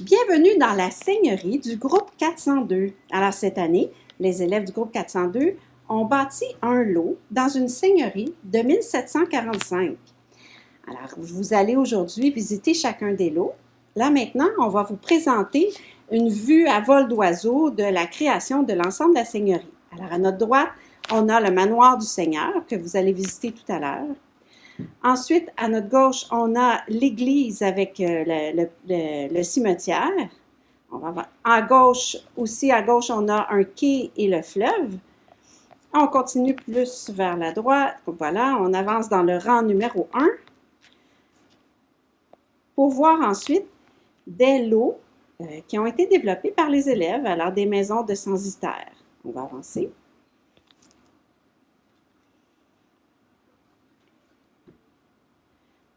Bienvenue dans la seigneurie du groupe 402. Alors cette année, les élèves du groupe 402 ont bâti un lot dans une seigneurie de 1745. Alors vous allez aujourd'hui visiter chacun des lots. Là maintenant, on va vous présenter une vue à vol d'oiseau de la création de l'ensemble de la seigneurie. Alors à notre droite, on a le manoir du Seigneur que vous allez visiter tout à l'heure. Ensuite, à notre gauche, on a l'église avec le cimetière. On va voir. À gauche, on a un quai et le fleuve. On continue plus vers la droite. Voilà, on avance dans le rang numéro 1 pour voir ensuite des lots qui ont été développés par les élèves, alors des maisons de censitaires. On va avancer.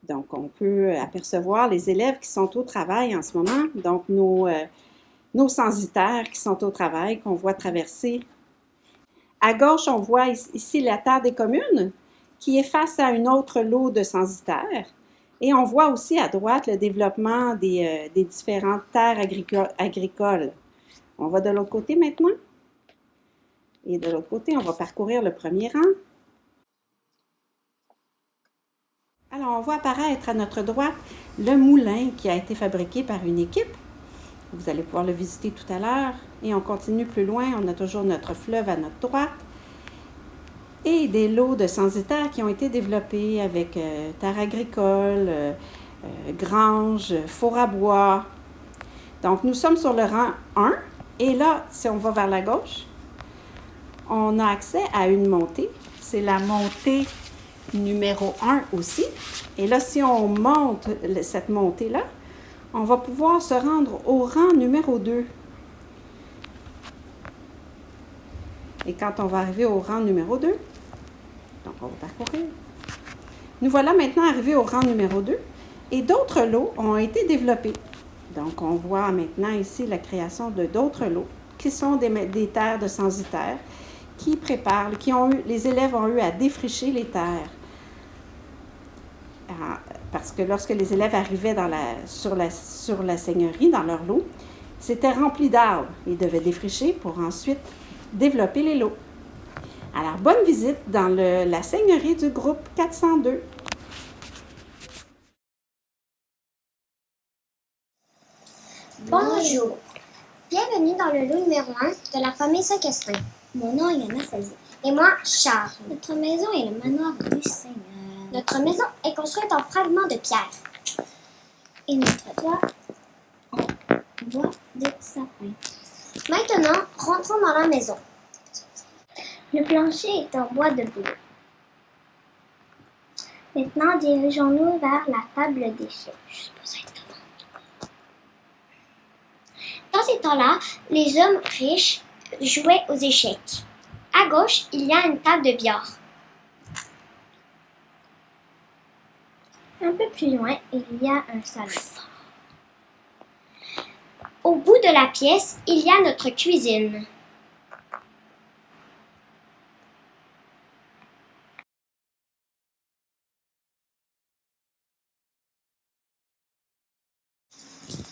Donc, on peut apercevoir les élèves qui sont au travail en ce moment. Donc, nos censitaires qui sont au travail, qu'on voit traverser. À gauche, on voit ici la terre des communes qui est face à une autre lot de censitaires. Et on voit aussi à droite le développement des différentes terres agricoles. On va de l'autre côté maintenant. Et de l'autre côté, on va parcourir le premier rang. Alors, on voit apparaître à notre droite le moulin qui a été fabriqué par une équipe. Vous allez pouvoir le visiter tout à l'heure. Et on continue plus loin. On a toujours notre fleuve à notre droite. Et des lots de censitaires qui ont été développés avec terre agricole, grange, four à bois. Donc, nous sommes sur le rang 1. Et là, si on va vers la gauche, on a accès à une montée. C'est la montée numéro 1 aussi. Et là, si on monte cette montée-là, on va pouvoir se rendre au rang numéro 2. Et quand on va arriver au rang numéro 2, donc on va parcourir. Nous voilà maintenant arrivés au rang numéro 2 et d'autres lots ont été développés. Donc on voit maintenant ici la création de d'autres lots qui sont des terres de censitaires les élèves ont eu à défricher les terres. Parce que lorsque les élèves arrivaient sur la seigneurie, dans leur lot, c'était rempli d'arbres. Ils devaient défricher pour ensuite développer les lots. Alors, bonne visite dans la seigneurie du groupe 402. Bonjour, bienvenue dans le lot numéro 1 de la famille Saint-Castin. Mon nom est Anastasie. Et moi, Charles. Notre maison est le manoir du Seigneur. Notre maison est construite en fragments de pierre. Et notre toit en bois de sapin. Maintenant, rentrons dans la maison. Le plancher est en bois de bleu. Maintenant, dirigeons-nous vers la table d'échecs. Dans ces temps-là, les hommes riches jouaient aux échecs. À gauche, il y a une table de billard. Un peu plus loin, il y a un salon. Au bout de la pièce, il y a notre cuisine.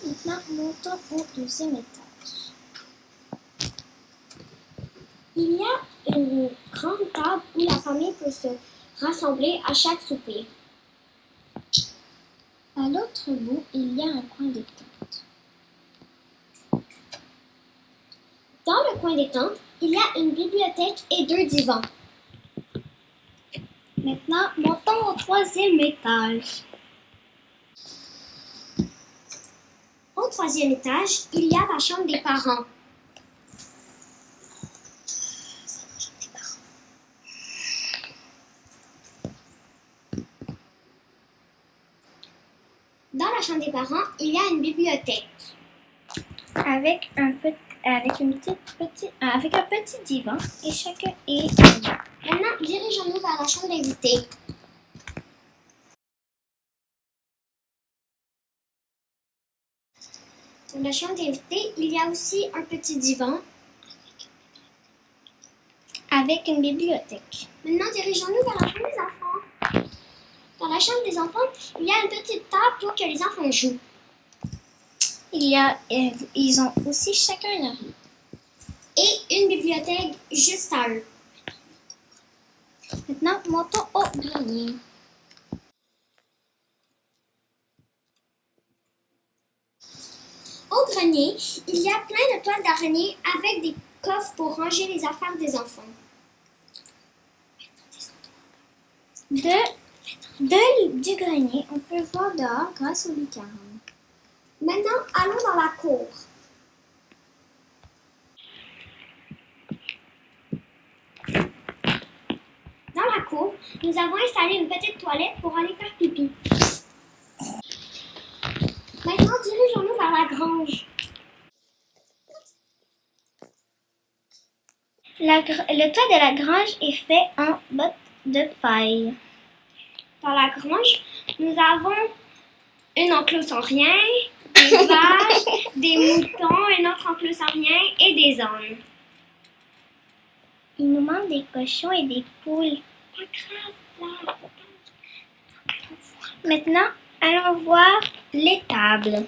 Maintenant, montons au deuxième étage. Il y a une grande table où la famille peut se rassembler à chaque souper. À l'autre bout, il y a un coin détente. Dans le coin détente, il y a une bibliothèque et 2 divans. Maintenant, montons au troisième étage. Au troisième étage, il y a la chambre des parents. Dans la chambre des parents, il y a une bibliothèque. Avec un petit divan et chacun est... Maintenant, dirigeons-nous vers la chambre d'invités. Dans la chambre d'invités, il y a aussi un petit divan avec une bibliothèque. Maintenant, dirigeons-nous vers la chambre des enfants. Dans la chambre des enfants, il y a une petite table pour que les enfants jouent. Ils ont aussi chacun leur lit. Et une bibliothèque juste à eux. Maintenant, montons au grenier. Au grenier, il y a plein de toiles d'araignée avec des coffres pour ranger les affaires des enfants. Du grenier, on peut voir dehors grâce aux lucarnes. Maintenant, allons dans la cour. Dans la cour, nous avons installé une petite toilette pour aller faire pipi. Maintenant, dirigeons-nous vers la grange. Le toit de la grange est fait en bottes de paille. Dans la grange, nous avons une enclos sans rien, des vaches, des moutons, un autre enclos sans rien et des ânes. Il nous manque des cochons et des poules. Pas grave, là. Maintenant, allons voir l'étable.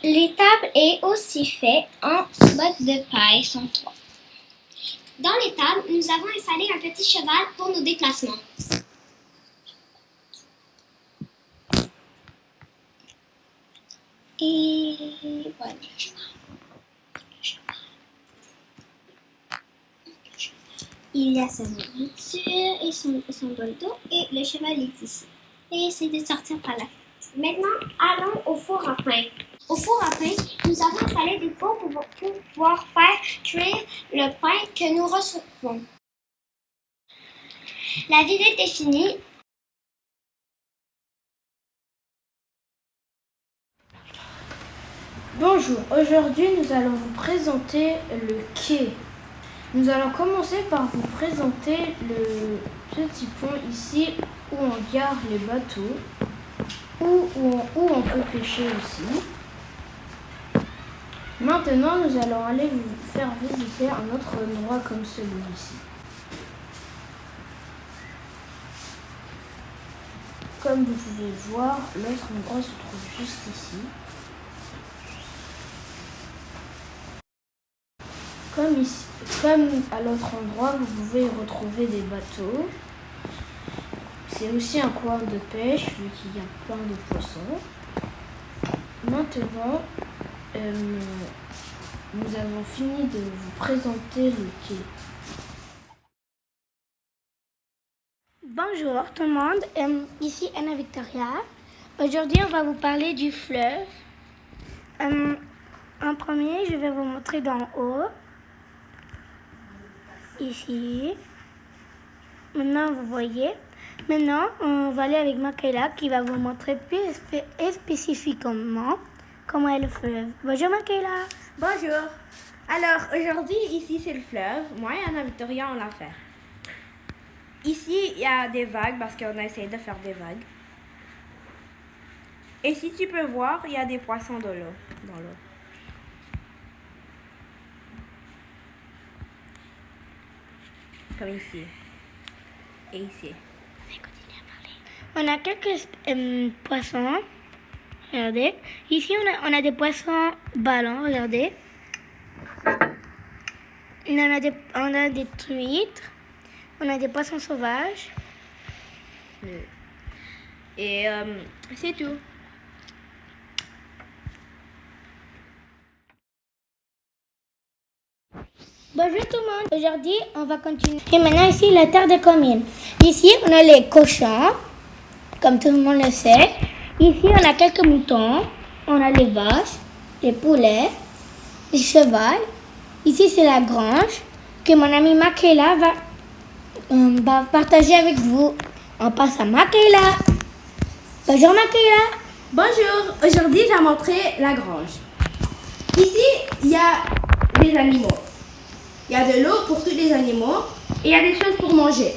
L'étable est aussi faite en bottes de paille, sans toit. Dans l'étable, nous avons installé un petit cheval pour nos déplacements. Et voilà. Il y a sa nourriture et son bol d'eau et le cheval est ici. Et essaie de sortir par la fenêtre. Maintenant, allons au four à pain. Au four à pain, nous avons installé des fours pour pouvoir faire cuire le pain que nous recevons. La visite est finie. Bonjour, aujourd'hui nous allons vous présenter le quai. Nous allons commencer par vous présenter le petit pont ici où on gare les bateaux, où on peut pêcher aussi. Maintenant nous allons aller vous faire visiter un autre endroit comme celui-ci. Comme vous pouvez voir, l'autre endroit se trouve juste ici. Comme à l'autre endroit, vous pouvez y retrouver des bateaux. C'est aussi un coin de pêche, vu qu'il y a plein de poissons. Maintenant, nous avons fini de vous présenter le quai. Bonjour tout le monde, ici Anna Victoria. Aujourd'hui, on va vous parler du fleuve. En premier, je vais vous montrer d'en haut. Ici. Maintenant, vous voyez. Maintenant, on va aller avec Michaela qui va vous montrer plus spécifiquement comment est le fleuve. Bonjour Michaela. Bonjour. Alors, aujourd'hui, ici, c'est le fleuve. Moi et Anna Victoria, on l'a fait. Ici, il y a des vagues parce qu'on a essayé de faire des vagues. Et si tu peux voir, il y a des poissons dans l'eau. Comme ici. Et ici. On a quelques poissons. Regardez. Ici, on a des poissons ballons. Regardez. On a des truites. On a des poissons sauvages. Et c'est tout. Bonjour tout le monde. Aujourd'hui, on va continuer. Et maintenant, ici, la terre de commune. Ici, on a les cochons, comme tout le monde le sait. Ici, on a quelques moutons. On a les vaches, les poulets, les chevaux. Ici, c'est la grange que mon amie Michaela va partager avec vous. On passe à Michaela. Bonjour Michaela. Bonjour. Aujourd'hui, j'ai montré la grange. Ici, il y a des animaux. Il y a de l'eau pour tous les animaux et il y a des choses pour manger.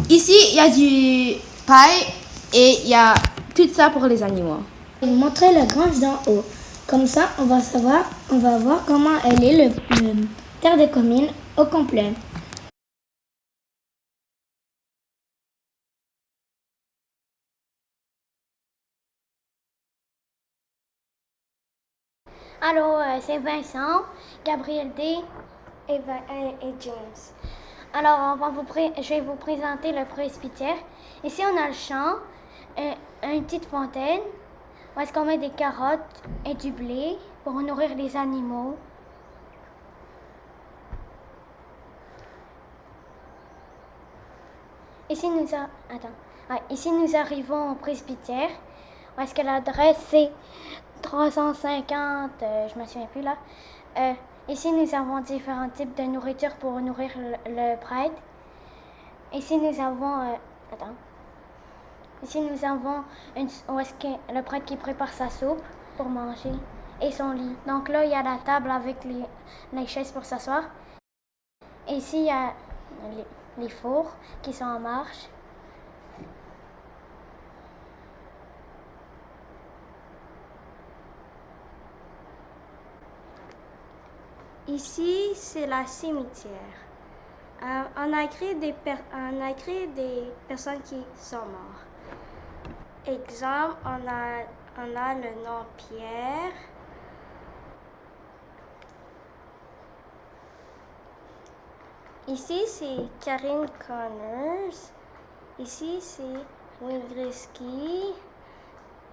Ici, il y a du paille et il y a tout ça pour les animaux. Je vais vous montrer la grange d'en haut. Comme ça, on va voir comment elle est le terre de commune au complet. Allô, c'est Vincent, Gabriel D. et James. Alors, je vais vous présenter le presbytère. Ici, on a le champ, une petite fontaine, où est-ce qu'on met des carottes et du blé pour nourrir les animaux. Ici, nous arrivons au presbytère, où est-ce que l'adresse c'est 350, je me souviens plus là. Ici, nous avons différents types de nourriture pour nourrir le prêtre. Ici, nous avons, Ici, nous avons où est-ce que le prêtre qui prépare sa soupe pour manger et son lit. Donc là, il y a la table avec les chaises pour s'asseoir. Et ici, il y a les fours qui sont en marche. Ici, c'est la cimetière. On a créé des personnes qui sont mortes. Exemple, on a le nom Pierre. Ici, c'est Karine Connors. Ici, c'est Wayne Gretzky.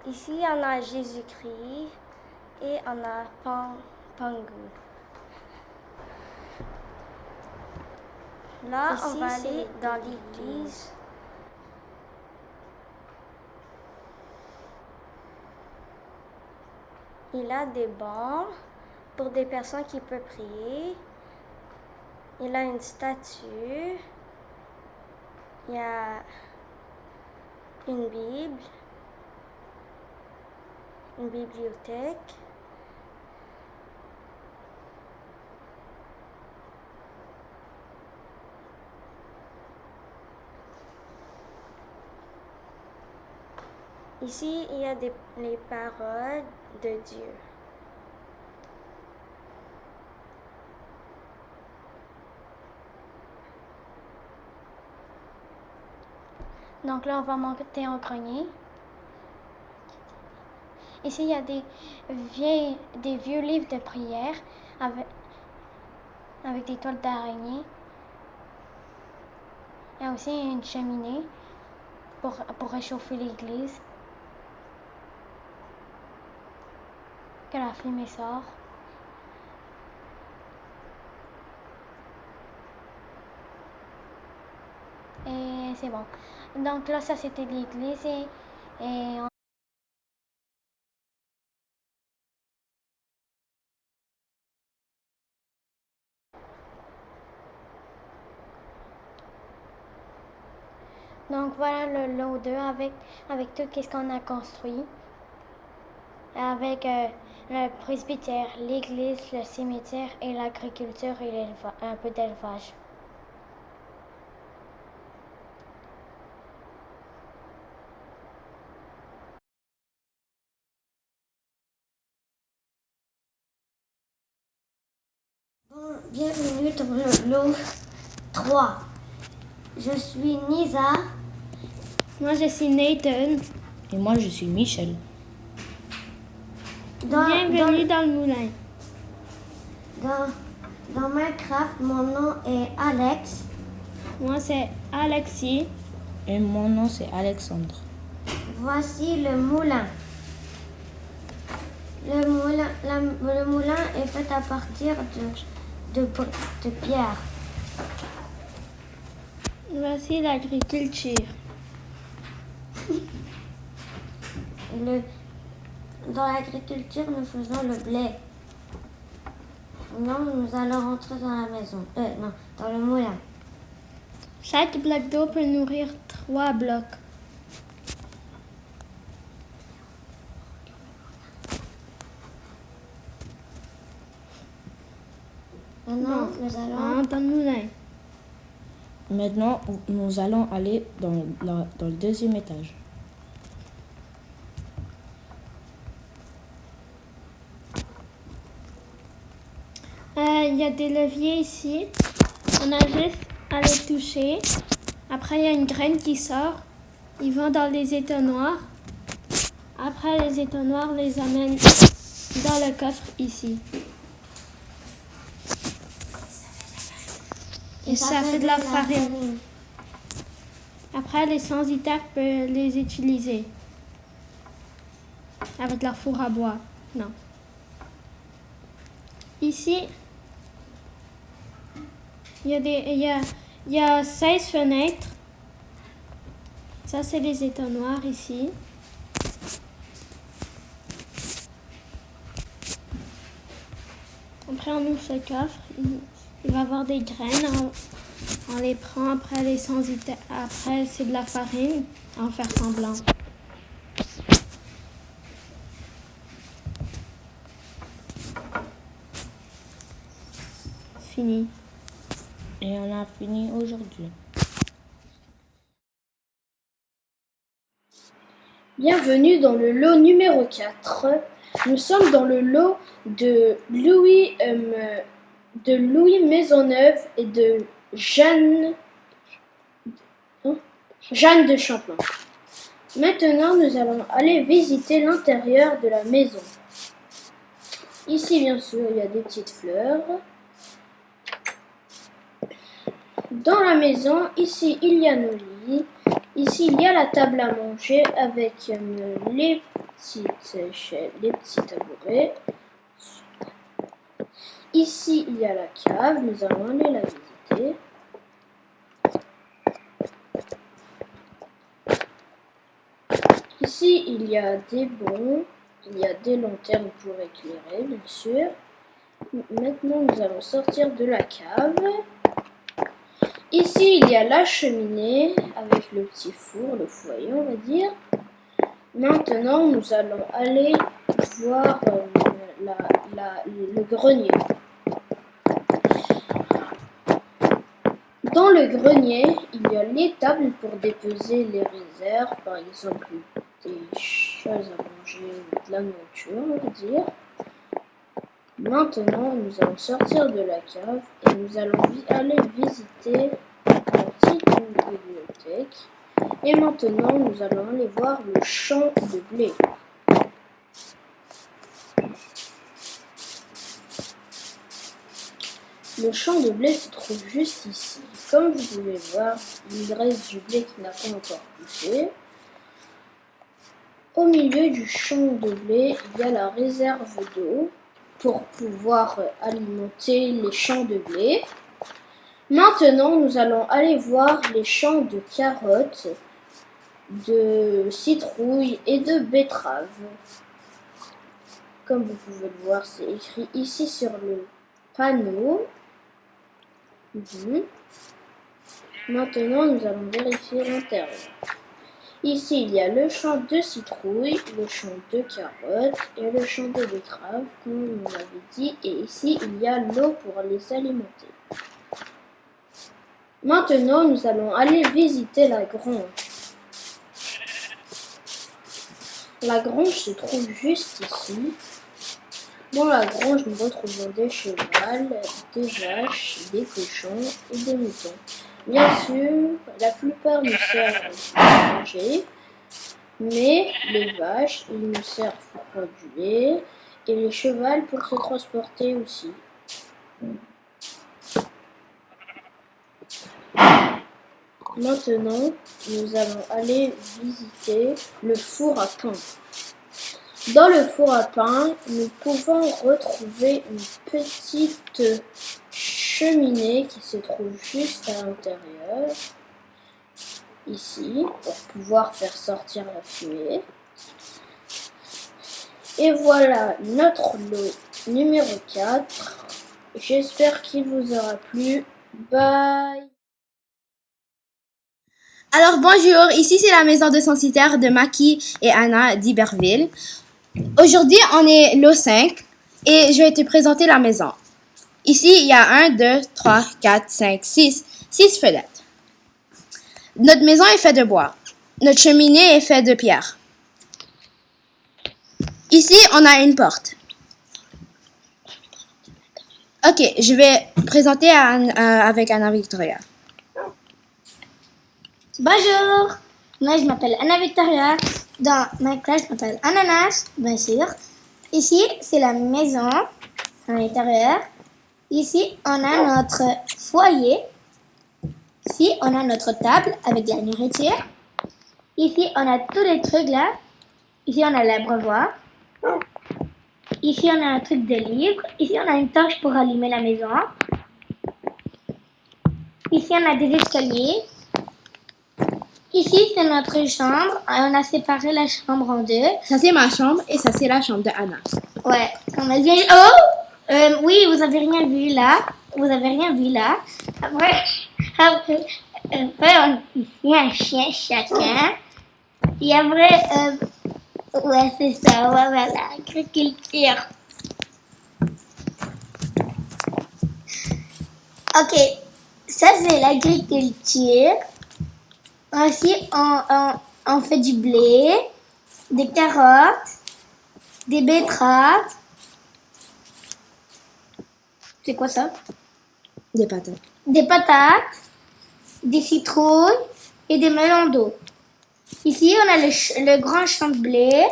Ici, on a Jésus-Christ. Et on a Pangu. Là, Ici, on va aller dans l'église. Il a des bancs pour des personnes qui peuvent prier. Il a une statue. Il y a une Bible. Une bibliothèque. Ici, il y a les paroles de Dieu. Donc là, on va monter en grenier. Ici, il y a des vieux livres de prière avec des toiles d'araignée. Il y a aussi une cheminée pour réchauffer l'église. Que la fumée sort. Et c'est bon. Donc là, ça c'était l'église et donc voilà le lot 2 avec tout ce qu'on a construit. Avec le presbytère, l'église, le cimetière et l'agriculture et un peu d'élevage. Bienvenue dans le lot 3. Je suis Nisa. Moi, je suis Nathan. Et moi, je suis Michel. Bienvenue dans le moulin. Dans Minecraft, mon nom est Alex. Moi, c'est Alexis. Et mon nom, c'est Alexandre. Voici le moulin. Le moulin est fait à partir de pierre. Voici l'agriculture. Dans l'agriculture, nous faisons le blé. Non, nous allons rentrer dans la maison. Non, dans le moulin. Chaque bloc d'eau peut nourrir 3 blocs. Maintenant, nous allons Dans le moulin. Maintenant, nous allons aller dans le deuxième étage. Il y a des leviers ici. On a juste à les toucher. Après, il y a une graine qui sort. Ils vont dans les étaux noirs. Après, les étaux noirs les amènent dans le coffre ici. Et ça fait de la farine. Après, les transitaires peuvent les utiliser. Avec leur four à bois. Non. Ici, il y a 16 fenêtres. Ça, c'est les étonnoirs ici. Après, on ouvre ce coffre. Il va y avoir des graines. On les prend. Après, après, c'est de la farine. En faire semblant. Fini. Et on a fini aujourd'hui. Bienvenue dans le lot numéro 4. Nous sommes dans le lot de Louis Maisonneuve et de Jeanne de Champlain. Maintenant, nous allons aller visiter l'intérieur de la maison. Ici, bien sûr, il y a des petites fleurs. Dans la maison, ici, il y a nos lits. Ici, il y a la table à manger avec les petits tabourets. Ici, il y a la cave. Nous allons aller la visiter. Ici, il y a des bons. Il y a des lanternes pour éclairer, bien sûr. Maintenant, nous allons sortir de la cave. Ici, il y a la cheminée avec le petit four, le foyer, on va dire. Maintenant, nous allons aller voir le grenier. Dans le grenier, il y a les tables pour déposer les réserves, par exemple des choses à manger ou de la nourriture, on va dire. Maintenant, nous allons sortir de la cave et nous allons aller visiter la petite bibliothèque. Et maintenant, nous allons aller voir le champ de blé. Le champ de blé se trouve juste ici. Comme vous pouvez voir, il reste du blé qui n'a pas encore poussé. Au milieu du champ de blé, il y a la réserve d'eau pour pouvoir alimenter les champs de blé. Maintenant, nous allons aller voir les champs de carottes, de citrouilles et de betteraves. Comme vous pouvez le voir, c'est écrit ici sur le panneau. Maintenant, nous allons vérifier l'intérieur. Ici, il y a le champ de citrouilles, le champ de carottes et le champ de betteraves, comme on l'avait dit. Et ici, il y a l'eau pour les alimenter. Maintenant, nous allons aller visiter la grange. La grange se trouve juste ici. Dans la grange, nous retrouvons des chevals, des vaches, des cochons et des moutons. Bien sûr, la plupart nous servent à manger, mais les vaches, ils nous servent pour produire du lait et les chevals pour se transporter aussi. Maintenant, nous allons aller visiter le four à pain. Dans le four à pain, nous pouvons retrouver une petite cheminée qui se trouve juste à l'intérieur, ici, pour pouvoir faire sortir la fumée. Et voilà notre lot numéro 4. J'espère qu'il vous aura plu. Bye! Alors bonjour, ici c'est la maison de censitaire de Maki et Anna d'Iberville. Aujourd'hui on est lot 5 et je vais te présenter la maison. Ici il y a 1, 2, 3, 4, 5, 6 fenêtres. Notre maison est faite de bois. Notre cheminée est faite de pierre. Ici on a une porte. Ok, je vais présenter avec Anna Victoria. Bonjour, moi je m'appelle Anna Victoria. Dans ma classe, je m'appelle Ananas, bien sûr. Ici, c'est la maison à l'intérieur. Ici, on a notre foyer. Ici, on a notre table avec la nourriture. Ici, on a tous les trucs là. Ici, on a l'abreuvoir. Ici, on a un truc de livre. Ici, on a une torche pour allumer la maison. Ici, on a des escaliers. Ici, c'est notre chambre. On a séparé la chambre en deux. Ça, c'est ma chambre et ça, c'est la chambre de Anna. Ouais, on a bien... Oh! Oui, vous avez rien vu là. Vous avez rien vu là. Après on ici un chien chacun. Et après, ouais, c'est ça. Ouais, voilà, agriculture. Ok, ça c'est l'agriculture. Ainsi, on fait du blé, des carottes, des betteraves. C'est quoi ça? Des patates. Des patates, des citrouilles et des melons d'eau. Ici, on a le grand champ de blé.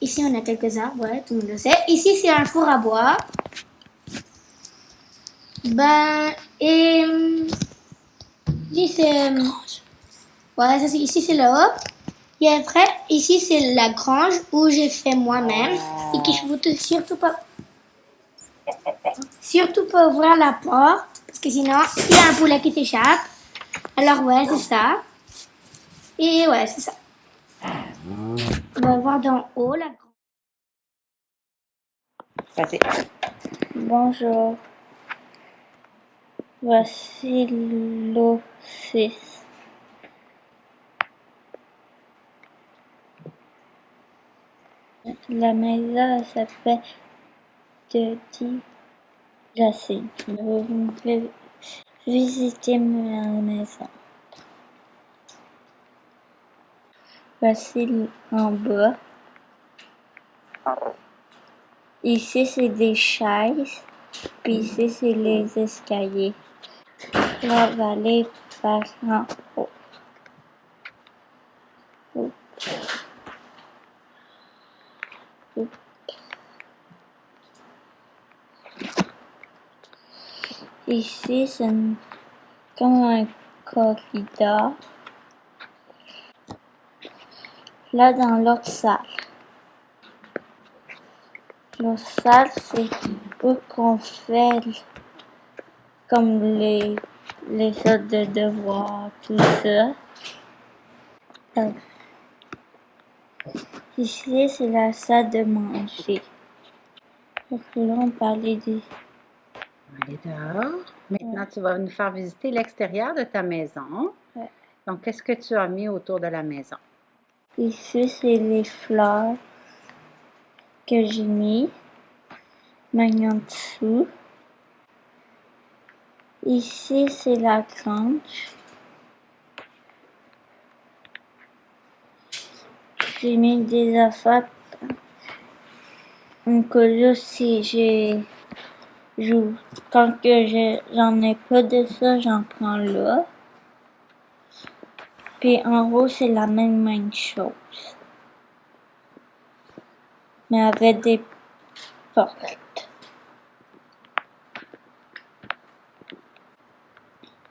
Ici, on a quelques arbres, ouais, tout le monde le sait. Ici, c'est un four à bois. Ici, c'est... Ouais, ça, ici, c'est le haut. Et après, ici, c'est la grange où j'ai fait moi-même. Et que je vous surtout pas ouvrir la porte. Parce que sinon, il y a un poulet qui s'échappe. Alors, ouais, c'est ça. Et ouais, c'est ça. On va voir d'en haut la grange. Vas-y. Bonjour. Voici l'O6. La maison s'appelle Petit Jacine. Vous pouvez visiter ma maison. Voici en bas. Ici, c'est des chaises. Puis ici, c'est les escaliers. Là, on va aller par en haut. Ici, c'est comme un corridor. Là, dans l'autre salle. L'autre salle, c'est où qu'on fait comme les sortes de devoirs, tout ça. Ici, c'est la salle de manger. Donc là, on parlait des... Allez dehors. Maintenant, tu vas nous faire visiter l'extérieur de ta maison. Ouais. Donc, qu'est-ce que tu as mis autour de la maison? Ici, c'est les fleurs que j'ai mis. Maintenant, en dessous. Ici, c'est la grange. J'ai mis des affaires. Un collier si quand j'en ai pas de ça, j'en prends là. Puis en haut, c'est la même chose. Mais avec des portes.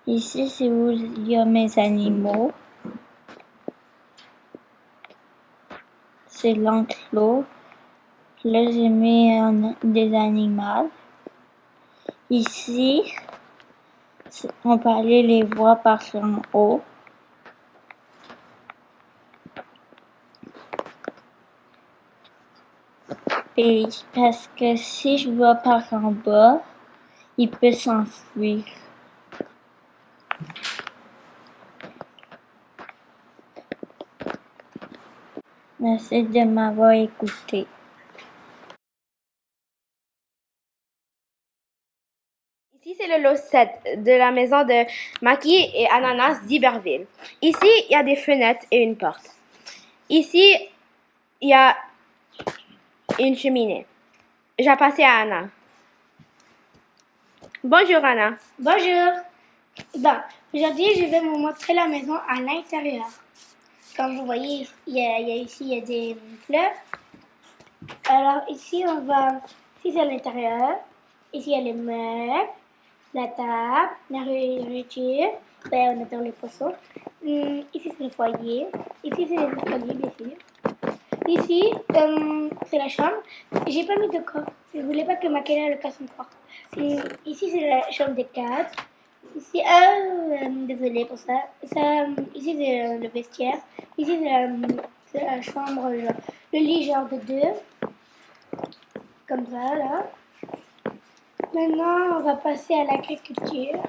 Ici, c'est où il y a mes animaux. C'est l'enclos. Là, j'ai mis des animaux. Ici, on peut aller les voir par en haut. Et parce que si je vois par en bas, il peut s'enfuir. Merci de m'avoir écouté. Ici, c'est le lot 7 de la maison de Maki et Ananas d'Iberville. Ici, il y a des fenêtres et une porte. Ici, il y a une cheminée. J'ai passé à Anna. Bonjour, Anna. Bonjour. Bon, aujourd'hui, je vais vous montrer la maison à l'intérieur. Comme vous voyez, il y a des fleurs. Alors ici, ici c'est l'intérieur. Ici, il y a les meubles, la table, la nourriture. Ben, on attend les poissons. Ici, c'est le foyer. Ici, c'est les escaliers, bien sûr. Ici, c'est la chambre. J'ai pas mis de coffre. Je voulais pas que Makela le casse encore. Ici, c'est la chambre des cadres. Ici, désolée pour ça. Ici, c'est le vestiaire. Ici, c'est la chambre, le lit genre de deux. Comme ça, là. Maintenant, on va passer à l'agriculture.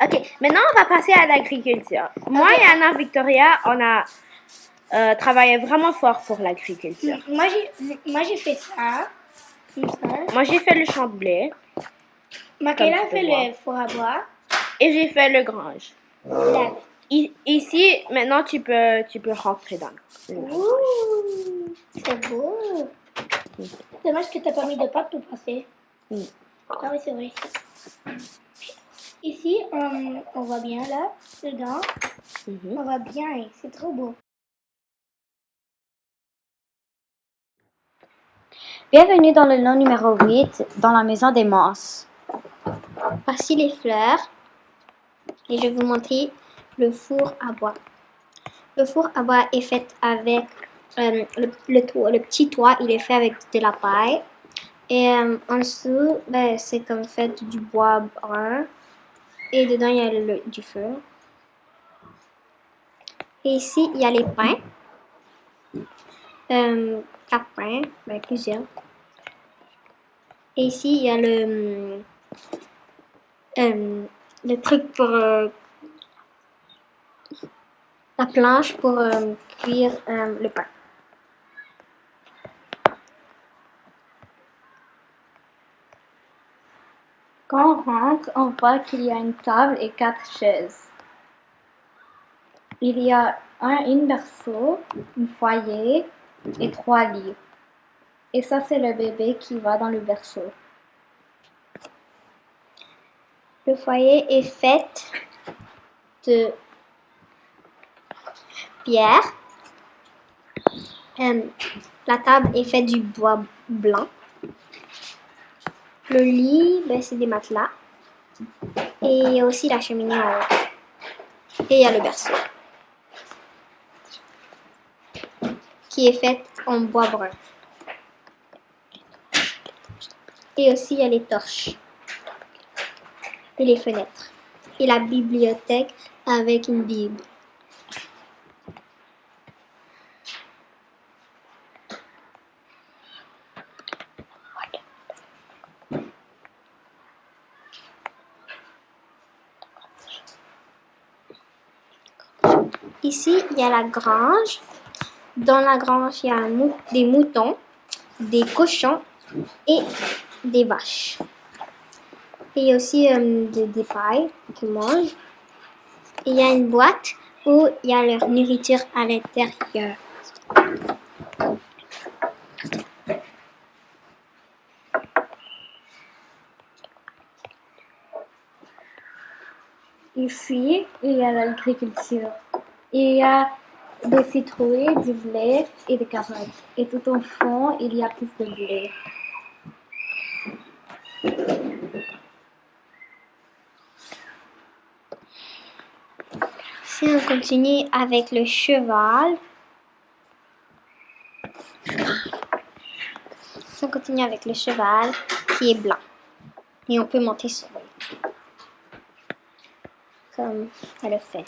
Ok, maintenant on va passer à l'agriculture. Moi et Anna Victoria, on a travaillé vraiment fort pour l'agriculture. Moi, j'ai fait ça. Comme ça. Moi j'ai fait le champ de blé Makela Comme tu fait peux voir. le four à bois. et j'ai fait le grange. Là. Ici, maintenant tu peux rentrer dans le grange. Ouh, c'est beau. Dommage que t'as pas mis de pâte pour passer. Oui. Ah oui, c'est vrai. Ici, on voit bien là, dedans. On voit bien, c'est trop beau. Bienvenue dans le lot numéro 8, dans la maison des monstres. Voici les fleurs. Et je vais vous montrer le four à bois. Le four à bois est fait avec le petit toit, il est fait avec de la paille. Et en dessous, ben, c'est comme fait du bois brun. Et dedans, il y a du feu. Et ici, il y a les pains. 4 pains, ben, plusieurs. Et ici, il y a le truc pour la planche pour cuire le pain. Quand on rentre, on voit qu'il y a une table et 4 chaises. Il y a une berceau, un foyer et 3 lits. Et ça, c'est le bébé qui va dans le berceau. Le foyer est fait de pierre. La table est faite du bois blanc. Le lit, ben, c'est des matelas. Et il y a aussi la cheminée en haut. Et il y a le berceau. Qui est fait en bois brun. Et aussi, il y a les torches. Et les fenêtres. Et la bibliothèque avec une Bible. Ici, il y a la grange. Dans la grange, il y a des moutons, des cochons et des vaches. Et il y a aussi des pailles qu'ils mangent. Et il y a une boîte où il y a leur nourriture à l'intérieur. Ici, il y a l'agriculture. Il y a des citrouilles, du blé et des carottes. Et tout au fond, il y a plus de blé. Si on continue avec le cheval. Si on continue avec le cheval qui est blanc. Et on peut monter sur lui. Comme elle le fait.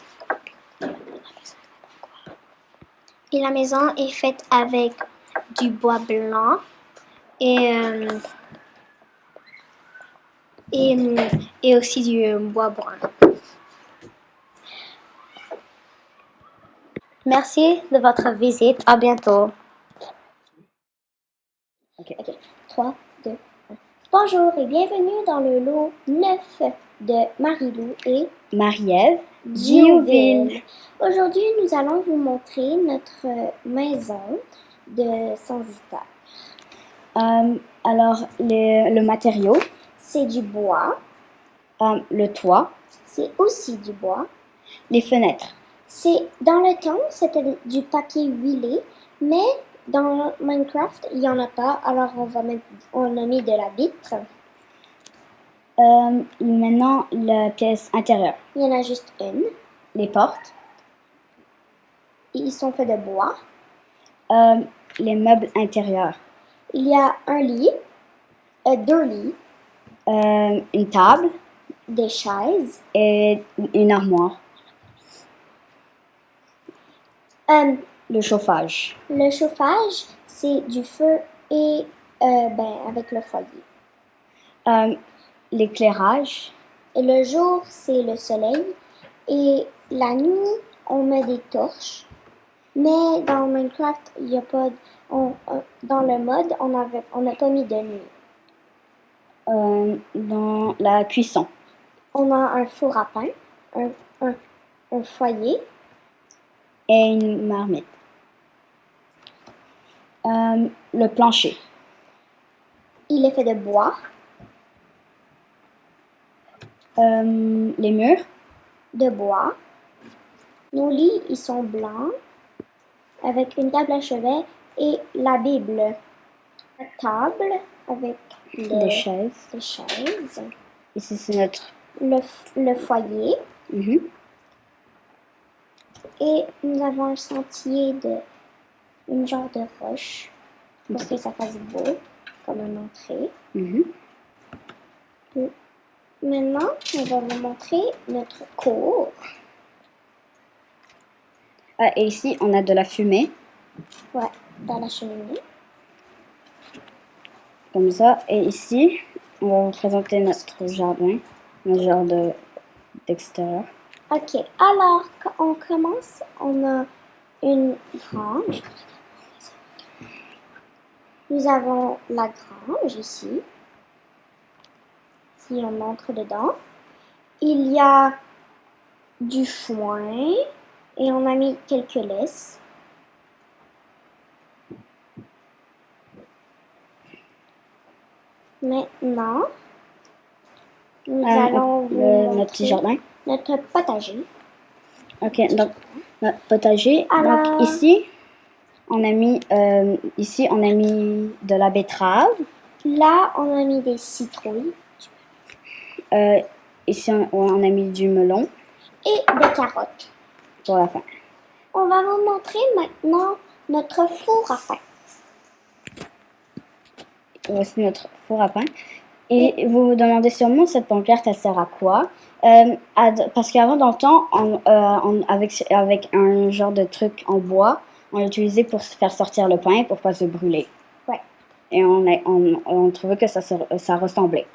Et la maison est faite avec du bois blanc et aussi du bois brun. Merci de votre visite. À bientôt. Ok. 3, 2, 1. Bonjour et bienvenue dans le lot 9 de Marie-Lou et Marie-Ève Diouville. Aujourd'hui, nous allons vous montrer notre maison de censitaire. Alors, le matériau, C'est du bois, le toit, c'est aussi du bois. les fenêtres. Dans le temps, c'était du papier huilé, mais Dans Minecraft, il n'y en a pas, alors on a mis de la vitre. Maintenant, la pièce intérieure. Il y en a juste une. Les portes. Ils sont faits de bois. Les meubles intérieurs. Il y a un lit, 2 lits, Une table des chaises. et une armoire. Le chauffage. Le chauffage, c'est du feu et avec le foyer. L'éclairage. Et le jour, c'est le soleil. Et la nuit, on met des torches. Mais dans Minecraft, il y a pas. Dans le mode, on n'a pas mis de nuit. Dans la cuisson. On a un four à pain, un foyer. Et une marmite. Le plancher. Il est fait de bois. Les murs. De bois. Nos lits, ils sont blancs, avec une table à chevet et la Bible. La table avec Des chaises. des chaises. Ici, c'est notre... Le foyer. Mhm. Et nous avons un sentier une genre de roche, pour que ça fasse beau, comme une entrée. Mhm. Maintenant, on va vous montrer notre cour. Ah, et ici, on a de la fumée. Ouais, dans la cheminée. Comme ça. Et ici, on va vous présenter notre jardin. Notre jardin d'extérieur. Ok, alors quand on commence, on a une grange. Nous avons la grange ici. Si on entre dedans, il y a du foin et on a mis quelques laisses. Maintenant, nous allons vous Notre montrer petit jardin. notre potager. Ok, donc notre potager. Alors- Donc ici, on a mis de la betterave. Là, on a mis des citrouilles Ici, on a mis du melon et des carottes. pour la fin. On va vous montrer maintenant notre four à pain. Voici notre four à pain. Et vous vous demandez sûrement cette pancarte, elle sert à quoi? Parce qu'avant, dans le temps, avec un genre de truc en bois, on l'utilisait pour faire sortir le pain pour pas se brûler. Ouais. Et on trouvait que ça ressemblait.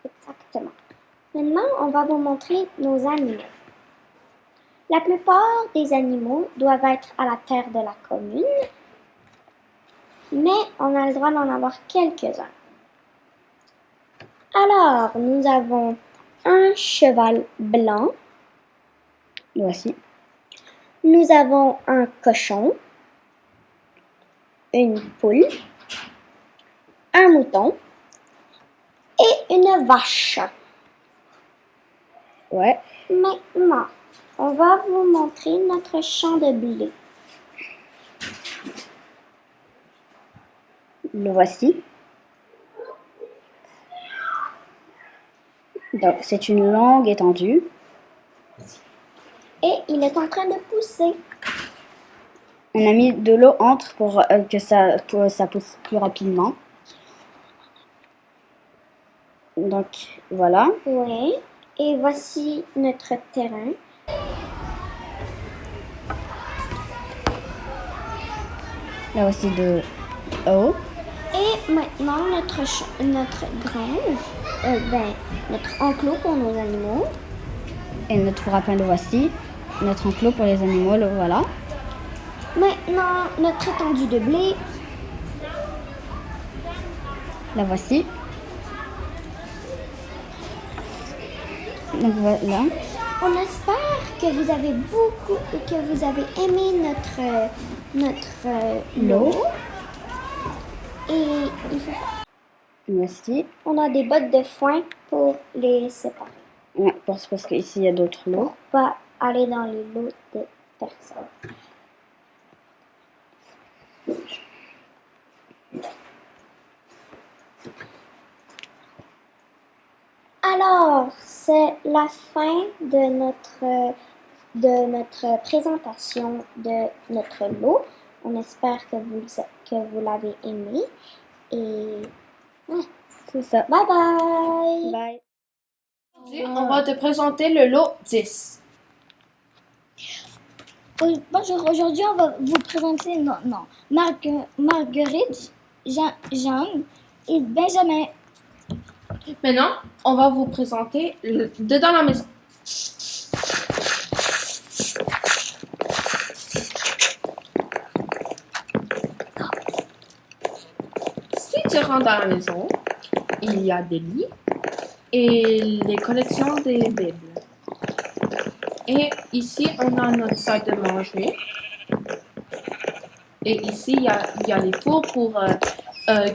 Exactement. Maintenant, on va vous montrer nos animaux. La plupart des animaux doivent être à la terre de la commune, mais on a le droit d'en avoir quelques-uns. Alors, nous avons un cheval blanc, Voici. nous avons un cochon, une poule, un mouton et une vache. Ouais. Maintenant, on va vous montrer notre champ de blé. Le voici. Donc, c'est une longue étendue. Et il est en train de pousser. On a mis de l'eau entre pour que ça pousse plus rapidement. Donc, voilà. Oui. Et voici notre terrain. Là aussi de haut. Et maintenant, notre grange, notre enclos pour nos animaux. Et notre four à pain, le voici. Notre enclos pour les animaux, le voilà. Maintenant, notre étendue de blé. La voici. Donc voilà. On espère que vous avez aimé notre lot. Et Voici. on a des bottes de foin pour les séparer. Ouais, parce qu'ici il y a d'autres lots. Pour pas aller dans les lots de personnes. Alors, c'est la fin de notre présentation de notre lot. On espère que vous l'avez aimé. Et C'est ça. bye bye! Bye. On va te présenter le lot 10. Bonjour, aujourd'hui on va vous présenter Marguerite, Jeanne et Benjamin. Maintenant, on va vous présenter dedans la maison. Si tu rentres dans la maison, il y a des lits et les collections des Bibles. Et ici, on a notre salle de manger. Et ici, il y a les fours pour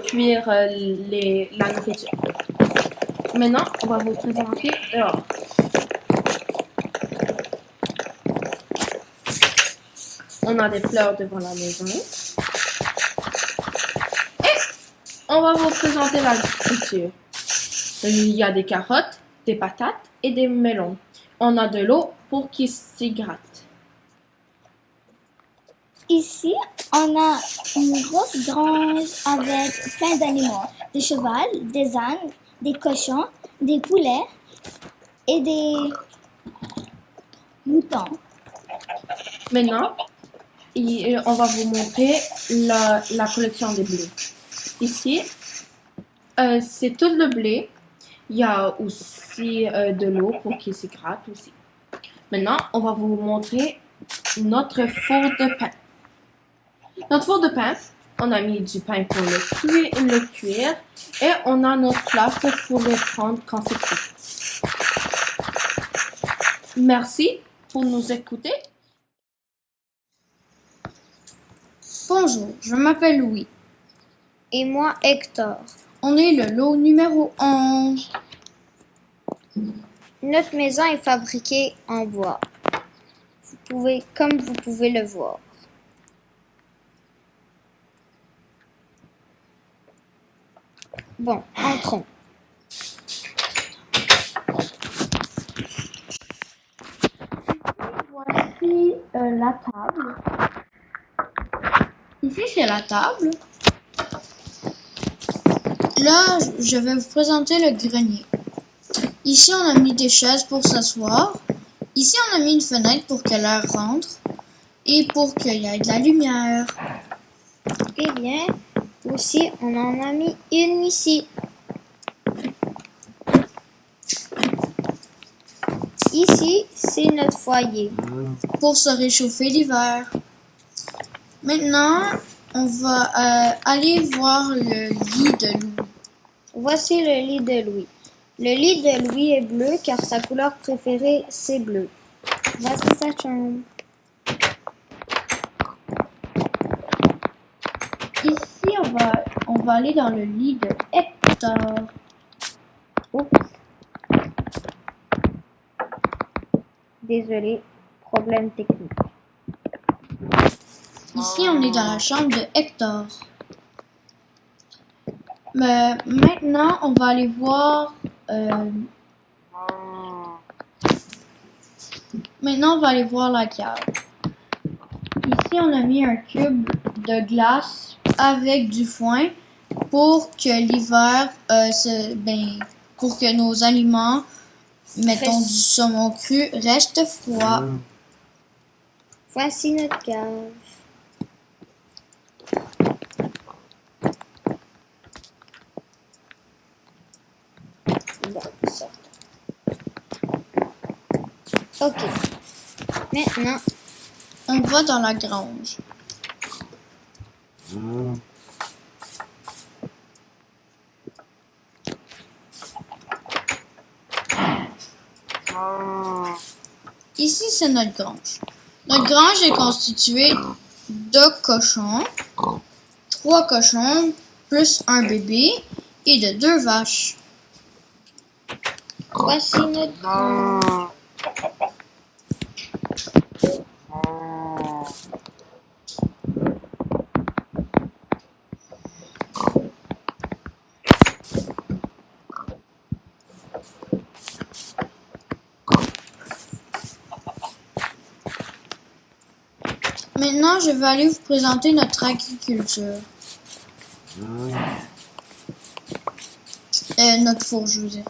cuire la nourriture. Maintenant, on va vous présenter dehors. On a des fleurs devant la maison. Et on va vous présenter l'agriculture. Il y a des carottes, des patates et des melons. On a de l'eau pour qu'ils s'hydratent. Ici, on a une grosse grange avec plein d'animaux. Des chevaux, des ânes, des cochons, des poulets et des moutons. Maintenant, on va vous montrer la collection des blés. Ici, c'est tout le blé. Il y a aussi de l'eau pour qu'il s'hydrate aussi. Maintenant, on va vous montrer notre four de pain. Notre four de pain, on a mis du pain pour le cuire et on a notre plat pour le prendre quand c'est cuit. Merci pour nous écouter. Bonjour, je m'appelle Louis. Et moi, Hector. On est le lot numéro 11. Notre maison est fabriquée en bois. Comme vous pouvez le voir. Bon, entrons. Voici la table. Ici, c'est la table. Là, je vais vous présenter le grenier. Ici, on a mis des chaises pour s'asseoir. Ici, on a mis une fenêtre pour que l'air rentre et pour qu'il y ait de la lumière. Eh bien, aussi, on en a mis une ici. Ici, c'est notre foyer. Pour se réchauffer l'hiver. Maintenant, on va aller voir le lit de Louis. Voici le lit de Louis. Le lit de Louis est bleu car sa couleur préférée, c'est bleu. Voici sa chambre. Ici, on va aller dans le lit de Hector. Oups. Désolé, problème technique. Ici, on est dans la chambre de Hector. Mais maintenant, on va aller voir... Maintenant, on va aller voir la cave. Ici, on a mis un cube de glace avec du foin pour que l'hiver, pour que nos aliments, mettons du saumon cru, restent froids. Voici notre cave. Bon, ça. Ok. Maintenant, On va dans la grange. Ici, c'est notre grange. Notre grange est constituée de cochons, 3 cochons plus un bébé et de 2 vaches. voici notre grange. Maintenant, je vais aller vous présenter notre agriculture. Notre four, je veux dire.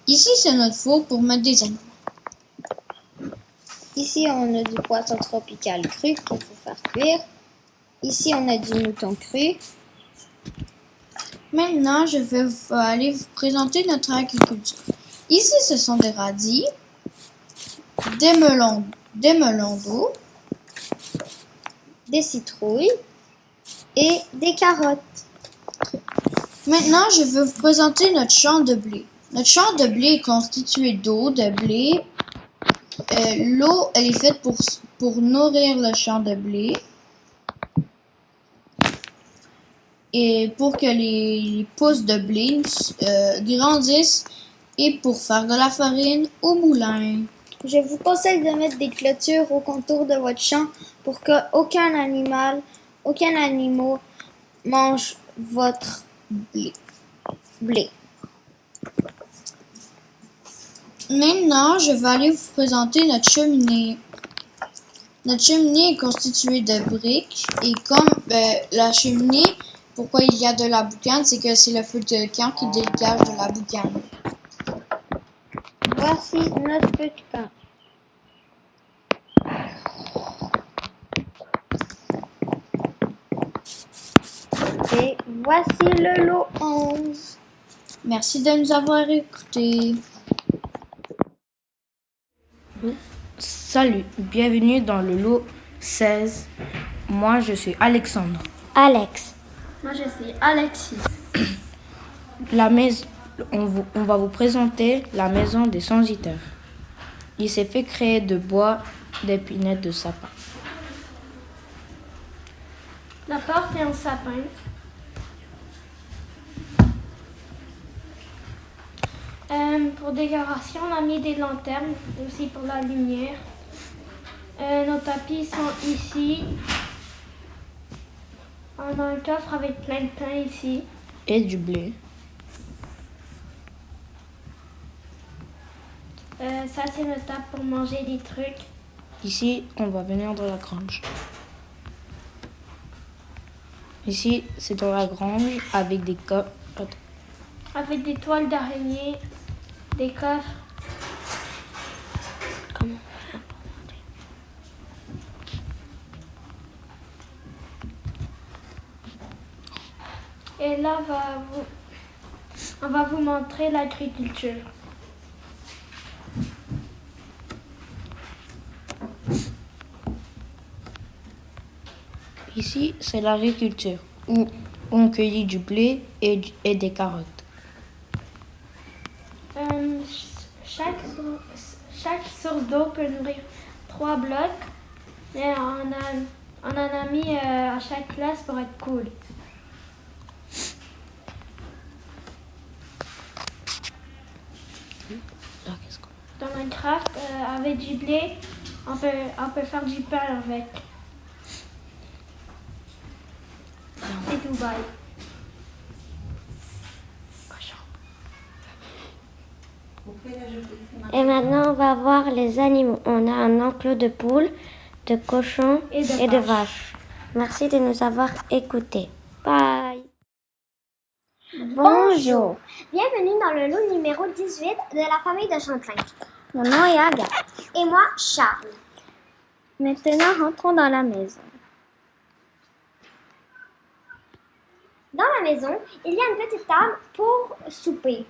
Ici, c'est notre four pour mettre des animaux. Ici, on a du poisson tropical cru qu'il faut faire cuire. Ici, on a du mouton cru. Maintenant, je vais aller vous présenter notre agriculture. Ici, ce sont des radis, des melons d'eau, Des citrouilles et des carottes. Maintenant, je vais vous présenter notre champ de blé. Notre champ de blé est constitué d'eau, de blé. L'eau, elle est faite pour nourrir le champ de blé. Et pour que les pousses de blé grandissent et pour faire de la farine au moulin. Je vous conseille de mettre des clôtures au contour de votre champ pour que aucun animal mange votre blé. Maintenant, je vais aller vous présenter notre cheminée. Notre cheminée est constituée de briques et comme la cheminée, pourquoi il y a de la boucane, c'est que c'est le feu de camp qui dégage de la boucane. Voici notre petit camp. Et voici le lot 11. Merci de nous avoir écoutés. Salut, bienvenue dans le lot 16. Moi, je suis Alexandre. Alex. Moi, je suis Alexis. On va vous présenter la maison des censitaires. Il s'est fait créer de bois, d'épinettes de sapin. La porte est en sapin. Pour décoration, on a mis des lanternes aussi pour la lumière. Nos tapis sont ici. On a un coffre avec plein de pain ici. Et du blé. Ça, c'est notre table pour manger des trucs. Ici, on va venir dans la grange. Ici, c'est dans la grange avec des coffres. Avec des toiles d'araignée, des coffres. Et là, on va vous montrer l'agriculture. Ici, c'est l'agriculture, où on cueillit du blé et des carottes. Chaque source d'eau peut nourrir 3 blocs. Et on en a mis à chaque place pour être cool. Dans Minecraft, avec du blé, on peut faire du pain avec. Et Dubaï. Et maintenant, on va voir les animaux. On a un enclos de poules, de cochons et de vaches. Merci de nous avoir écoutés. Bye. Bonjour. Bienvenue dans le lot numéro 18 de la famille de Champlain. Mon nom est Agathe. Et moi, Charles. Maintenant, rentrons dans la maison. Dans la maison, il y a une petite table pour souper.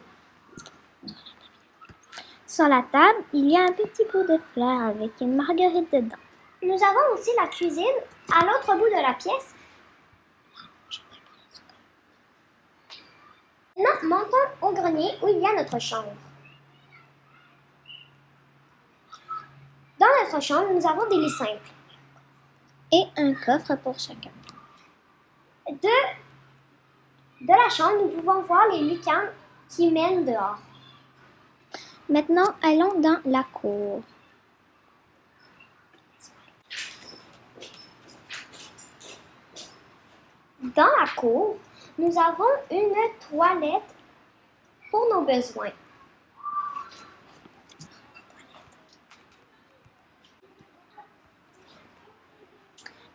Sur la table, il y a un petit pot de fleurs avec une marguerite dedans. Nous avons aussi la cuisine à l'autre bout de la pièce. Maintenant, montons au grenier où il y a notre chambre. Dans notre chambre, nous avons des lits simples. Et un coffre pour chacun. De la chambre, nous pouvons voir les lucarnes qui mènent dehors. Maintenant, allons dans la cour. Dans la cour, nous avons une toilette pour nos besoins.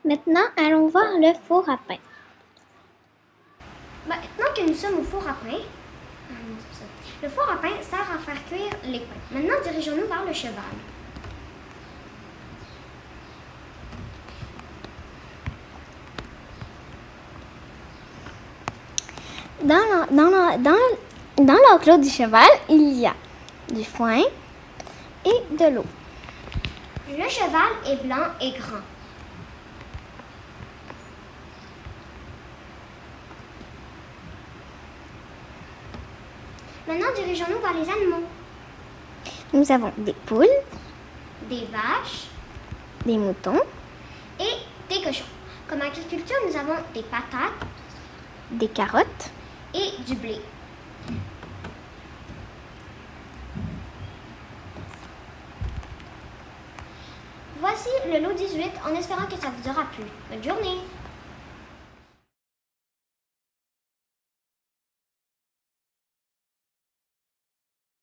Maintenant, allons voir le four à pain. Maintenant que nous sommes au four à pain, le four à pain sert à faire cuire les pains. Maintenant, dirigeons-nous vers le cheval. Dans l'enclos du cheval, il y a du foin et de l'eau. Le cheval est blanc et grand. Maintenant, dirigeons-nous vers les animaux. Nous avons des poules, Des vaches des moutons, et des cochons. Comme agriculture, nous avons des patates des carottes, et du blé. Voici le lot 18 en espérant que ça vous aura plu. Bonne journée!